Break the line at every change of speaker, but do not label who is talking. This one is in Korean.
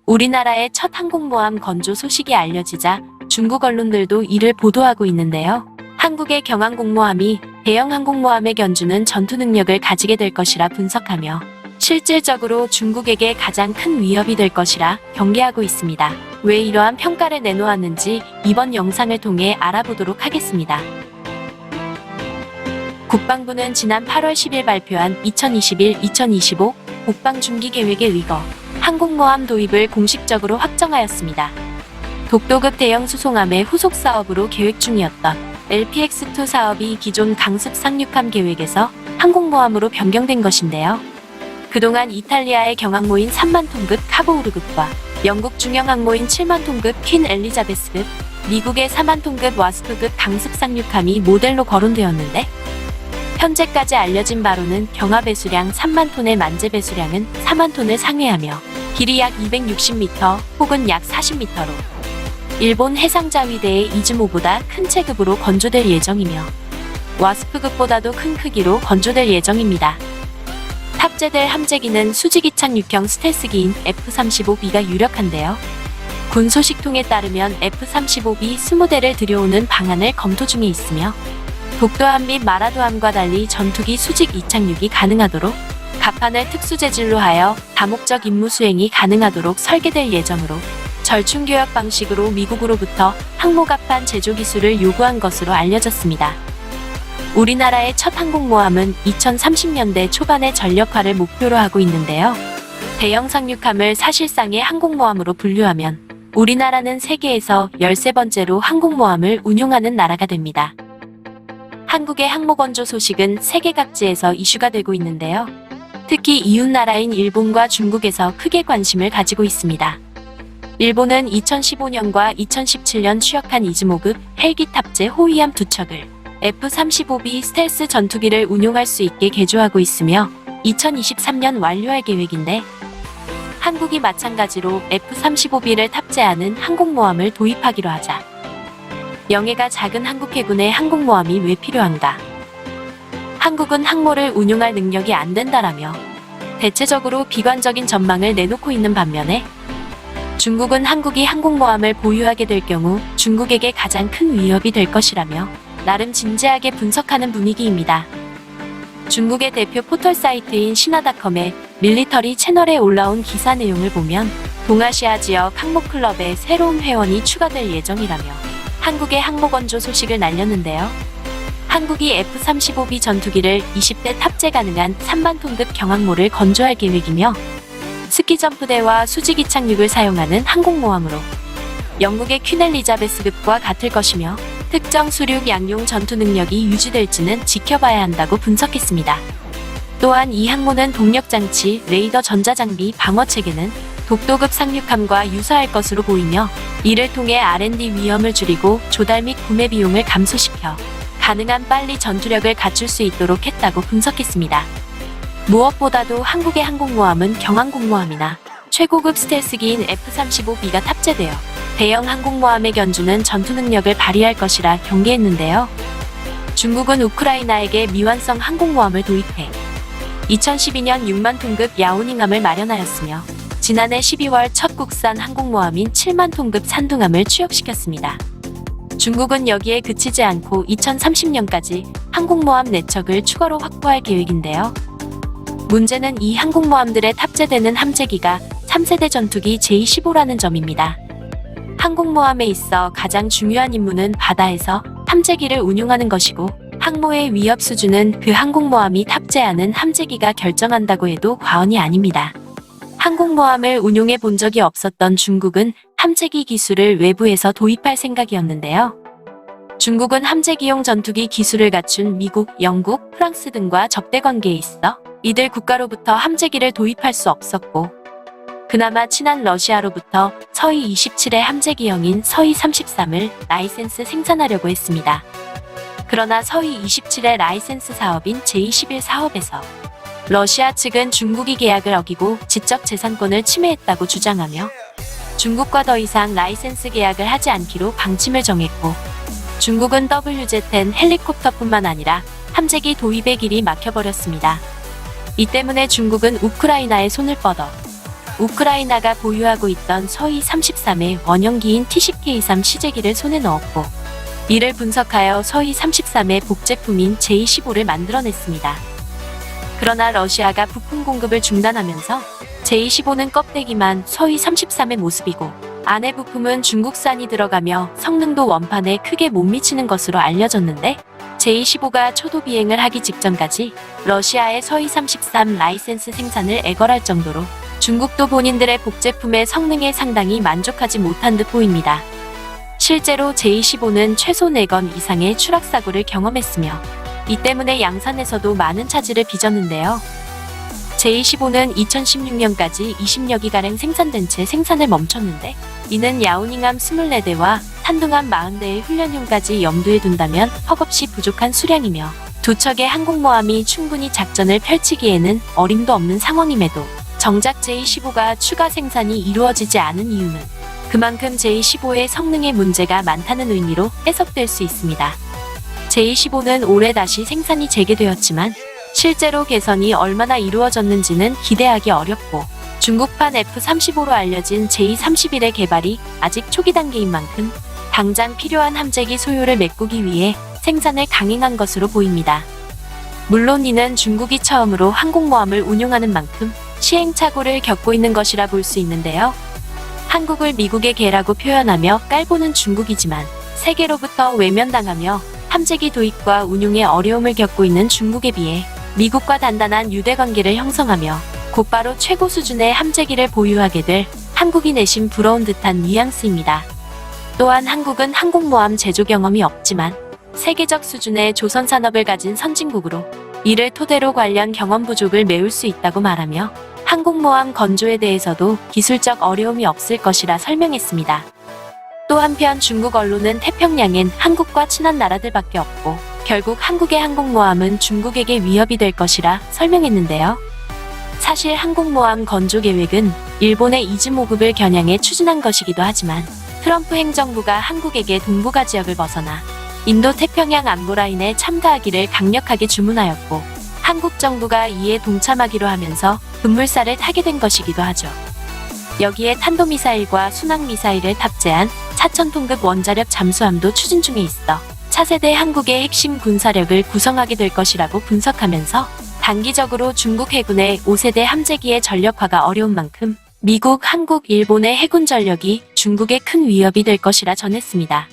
우리나라의 첫 항공모함 건조 소식이 알려지자 중국 언론들도 이를 보도하고 있는데요. 한국의 경항공모함이 대형 항공모함에 견주는 전투 능력을 가지게 될 것이라 분석하며 실질적으로 중국에게 가장 큰 위협이 될 것이라 경계하고 있습니다. 왜 이러한 평가를 내놓았는지 이번 영상을 통해 알아보도록 하겠습니다. 국방부는 지난 8월 10일 발표한 2021-2025 국방중기계획에 의거 항공모함 도입을 공식적으로 확정하였습니다. 독도급 대형 수송함의 후속 사업으로 계획 중이었던 LPX-2 사업이 기존 강습 상륙함 계획에서 항공모함으로 변경된 것인데요. 그동안 이탈리아의 경항모인 3만 톤급 카보우르급과 영국 중형 항모인 7만 톤급 퀸 엘리자베스급, 미국의 4만 톤급 와스프급 강습 상륙함이 모델로 거론되었는데 현재까지 알려진 바로는 경하 배수량 3만 톤의 만재 배수량은 4만 톤을 상회하며 길이 약 260m 혹은 약 40m로 일본 해상자위대의 이즈모보다 큰 체급으로 건조될 예정이며 와스프급보다도 큰 크기로 건조될 예정입니다. 탑재될 함재기는 수직이착륙형 스텔스기인 F-35B가 유력한데요. 군 소식통에 따르면 F-35B 20대를 들여오는 방안을 검토 중에 있으며 독도함 및 마라도함과 달리 전투기 수직 이착륙이 가능하도록 갑판을 특수 재질로 하여 다목적 임무 수행이 가능하도록 설계될 예정으로 절충교역 방식으로 미국으로부터 항모갑판 제조 기술을 요구한 것으로 알려졌습니다. 우리나라의 첫 항공모함은 2030년대 초반의 전력화를 목표로 하고 있는데요. 대형 상륙함을 사실상의 항공모함으로 분류하면 우리나라는 세계에서 13번째로 항공모함을 운용하는 나라가 됩니다. 한국의 항모건조 소식은 세계 각지에서 이슈가 되고 있는데요. 특히 이웃나라인 일본과 중국에서 크게 관심을 가지고 있습니다. 일본은 2015년과 2017년 취역한 이즈모급 헬기 탑재 호위함 2척을 F-35B 스텔스 전투기를 운용할 수 있게 개조하고 있으며 2023년 완료할 계획인데 한국이 마찬가지로 F-35B를 탑재하는 항공모함을 도입하기로 하자 영해가 작은 한국 해군의 항공모함이 왜 필요한가? 한국은 항모를 운용할 능력이 안 된다라며 대체적으로 비관적인 전망을 내놓고 있는 반면에 중국은 한국이 항공모함을 보유하게 될 경우 중국에게 가장 큰 위협이 될 것이라며 나름 진지하게 분석하는 분위기입니다. 중국의 대표 포털 사이트인 신화닷컴의 밀리터리 채널에 올라온 기사 내용을 보면 동아시아 지역 항모클럽에 새로운 회원이 추가될 예정이라며 한국의 항모건조 소식을 날렸는데요. 한국이 F-35B 전투기를 20대 탑재 가능한 3만 톤급 경항모를 건조할 계획이며 스키점프대와 수직이착륙을 사용하는 항공모함으로 영국의 퀸 엘리자베스급과 같을 것이며 특정 수륙 양용 전투 능력이 유지될지는 지켜봐야 한다고 분석했습니다. 또한 이 항모는 동력장치, 레이더 전자장비, 방어체계는 독도급 상륙함과 유사할 것으로 보이며 이를 통해 R&D 위험을 줄이고 조달 및 구매 비용을 감소시켜 가능한 빨리 전투력을 갖출 수 있도록 했다고 분석했습니다. 무엇보다도 한국의 항공모함은 경항공모함이나 최고급 스텔스기인 F-35B가 탑재되어 대형 항공모함에 견주는 전투 능력을 발휘할 것이라 경계했는데요. 중국은 우크라이나에게 미완성 항공모함을 도입해 2012년 6만 톤급 야오닝함을 마련하였으며 지난해 12월 첫 국산 항공모함인 7만 톤급 산둥함을 취역시켰습니다. 중국은 여기에 그치지 않고 2030년까지 항공모함 4척을 추가로 확보할 계획인데요. 문제는 이 항공모함들에 탑재되는 함재기가 3세대 전투기 J-15라는 점입니다. 항공모함에 있어 가장 중요한 임무는 바다에서 함재기를 운용하는 것이고 항모의 위협 수준은 그 항공모함이 탑재하는 함재기가 결정한다고 해도 과언이 아닙니다. 항공모함을 운용해 본 적이 없었던 중국은 함재기 기술을 외부에서 도입할 생각이었는데요. 중국은 함재기용 전투기 기술을 갖춘 미국, 영국, 프랑스 등과 적대 관계에 있어 이들 국가로부터 함재기를 도입할 수 없었고 그나마 친한 러시아로부터 서희 27의 함재기형인 서희 33을 라이센스 생산하려고 했습니다. 그러나 서희 27의 라이센스 사업인 J-11 사업에서 러시아 측은 중국이 계약을 어기고 지적재산권을 침해했다고 주장하며 중국과 더 이상 라이센스 계약을 하지 않기로 방침을 정했고 중국은 WZ-10 헬리콥터뿐만 아니라 함재기 도입의 길이 막혀버렸습니다. 이 때문에 중국은 우크라이나에 손을 뻗어 우크라이나가 보유하고 있던 서희 33의 원형기인 T10K3 시제기를 손에 넣었고, 이를 분석하여 서희 33의 복제품인 J15를 만들어냈습니다. 그러나 러시아가 부품 공급을 중단하면서 J15는 껍데기만 서희 33의 모습이고, 안에 부품은 중국산이 들어가며 성능도 원판에 크게 못 미치는 것으로 알려졌는데, J15가 초도 비행을 하기 직전까지 러시아의 서희 33 라이센스 생산을 애걸할 정도로 중국도 본인들의 복제품의 성능에 상당히 만족하지 못한 듯 보입니다. 실제로 J15는 최소 4건 이상의 추락사고를 경험했으며, 이 때문에 양산에서도 많은 차질을 빚었는데요. J15는 2016년까지 20여 기가량 생산된 채 생산을 멈췄는데, 이는 야오닝함 24대와 탄둥함 40대의 훈련용까지 염두에 둔다면 턱없이 부족한 수량이며, 두 척의 항공모함이 충분히 작전을 펼치기에는 어림도 없는 상황임에도 정작 J15가 추가 생산이 이루어지지 않은 이유는 그만큼 J15의 성능에 문제가 많다는 의미로 해석될 수 있습니다. J15는 올해 다시 생산이 재개되었지만 실제로 개선이 얼마나 이루어졌는지는 기대하기 어렵고, 중국판 F-35로 알려진 J-31의 개발이 아직 초기 단계인 만큼 당장 필요한 함재기 소요를 메꾸기 위해 생산을 강행한 것으로 보입니다. 물론 이는 중국이 처음으로 항공모함을 운용하는 만큼 시행착오를 겪고 있는 것이라 볼 수 있는데요. 한국을 미국의 개라고 표현하며 깔보는 중국이지만 세계로부터 외면당하며 함재기 도입과 운용에 어려움을 겪고 있는 중국에 비해 미국과 단단한 유대관계를 형성하며 곧바로 최고 수준의 함재기를 보유하게 될 한국이 내심 부러운 듯한 뉘앙스입니다. 또한 한국은 항공모함 제조 경험이 없지만 세계적 수준의 조선 산업을 가진 선진국으로 이를 토대로 관련 경험 부족을 메울 수 있다고 말하며 항공모함 건조에 대해서도 기술적 어려움이 없을 것이라 설명했습니다. 또 한편 중국 언론은 태평양엔 한국과 친한 나라들밖에 없고 결국 한국의 항공모함은 중국에게 위협이 될 것이라 설명했는데요. 사실 항공모함 건조 계획은 일본의 이즈모급을 겨냥해 추진한 것이기도 하지만 트럼프 행정부가 한국에게 동북아 지역을 벗어나 인도 태평양 안보라인에 참가하기를 강력하게 주문하였고, 한국 정부가 이에 동참하기로 하면서 급물살을 타게 된 것이기도 하죠. 여기에 탄도미사일과 순항미사일을 탑재한 차천톤급 원자력 잠수함도 추진 중에 있어 차세대 한국의 핵심 군사력을 구성하게 될 것이라고 분석하면서 단기적으로 중국 해군의 5세대 함재기의 전력화가 어려운 만큼 미국, 한국, 일본의 해군 전력이 중국의 큰 위협이 될 것이라 전했습니다.